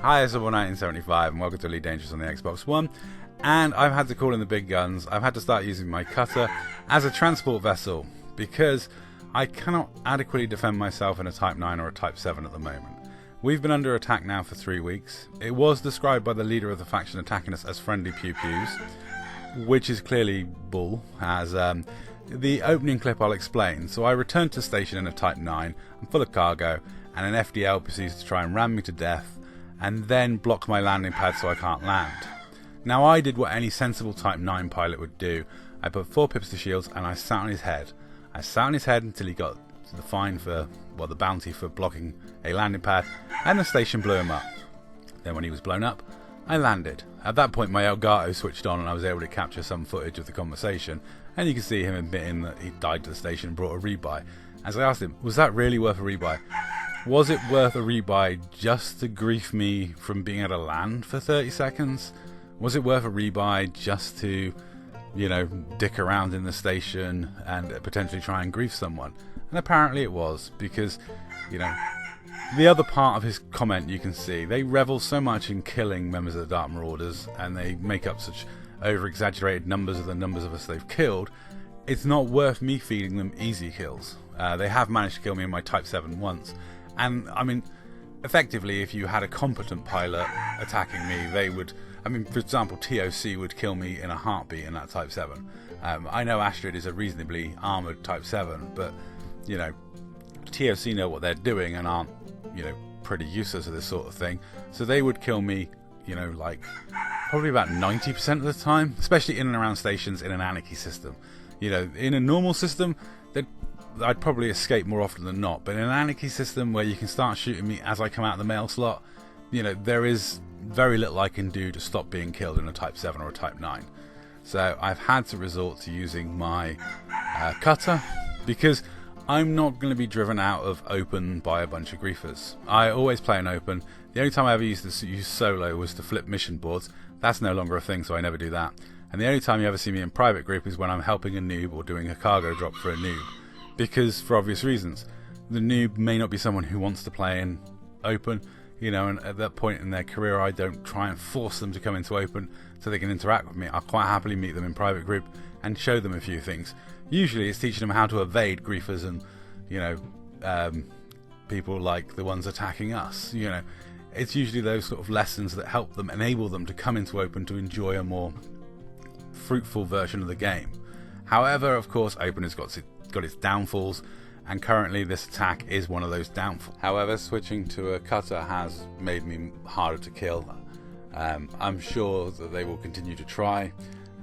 Hi, it's 1975 and welcome to Elite Dangerous on the Xbox One. And I've had to call in the big guns. I've had to start using my cutter as a transport vessel because I cannot adequately defend myself in a Type 9 or a Type 7 at the moment. We've been under attack now for 3 weeks. It was described by the leader of the faction attacking us as friendly pew-pews, which is clearly bull, as the opening clip I'll explain. So I returned to station in a Type 9, I'm full of cargo, and an FDL proceeds to try and ram me to death, and then block my landing pad so I can't land. Now I did what any sensible Type 9 pilot would do. I put 4 pips to shields and I sat on his head. I sat on his head until he got the fine for, well, the bounty for blocking a landing pad, and the station blew him up. Then when he was blown up, I landed. At that point my Elgato switched on and I was able to capture some footage of the conversation, and you can see him admitting that he died to the station and brought a rebuy. As I asked him, was that really worth a rebuy? Was it worth a rebuy just to grief me from being able to land for 30 seconds? Was it worth a rebuy just to, dick around in the station and potentially try and grief someone? And apparently it was, because, the other part of his comment you can see, they revel so much in killing members of the Dark Marauders, and they make up such over-exaggerated numbers of the numbers of us they've killed, it's not worth me feeding them easy kills. They have managed to kill me in my Type 7 once. And, effectively, if you had a competent pilot attacking me, they would... for example, TOC would kill me in a heartbeat in that Type 7. I know Astrid is a reasonably armoured Type 7, but, TOC know what they're doing and aren't, pretty useless at this sort of thing. So they would kill me, probably about 90% of the time, especially in and around stations in an anarchy system. In a normal system, I'd probably escape more often than not, but in an anarchy system where you can start shooting me as I come out of the mail slot, there is very little I can do to stop being killed in a Type 7 or a Type 9. So I've had to resort to using my cutter, because I'm not going to be driven out of open by a bunch of griefers. I always play in open. The only time I ever used to use solo was to flip mission boards. That's no longer a thing, so I never do that. And the only time you ever see me in private group is when I'm helping a noob or doing a cargo drop for a noob. Because, for obvious reasons, the noob may not be someone who wants to play in open, and at that point in their career I don't try and force them to come into open so they can interact with me. I'll quite happily meet them in private group and show them a few things. Usually it's teaching them how to evade griefers and, people like the ones attacking us. It's usually those sort of lessons that help them, enable them to come into open to enjoy a more fruitful version of the game. However, of course, open has got its downfalls, and currently this attack is one of those downfalls. However, switching to a cutter has made me harder to kill. I'm sure that they will continue to try,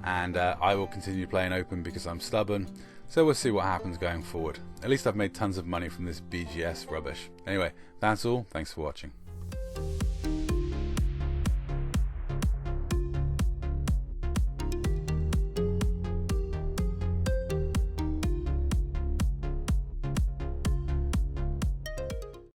and I will continue playing open because I'm stubborn, so we'll see what happens going forward. At least I've made tons of money from this BGS rubbish. Anyway, that's all. Thanks for watching.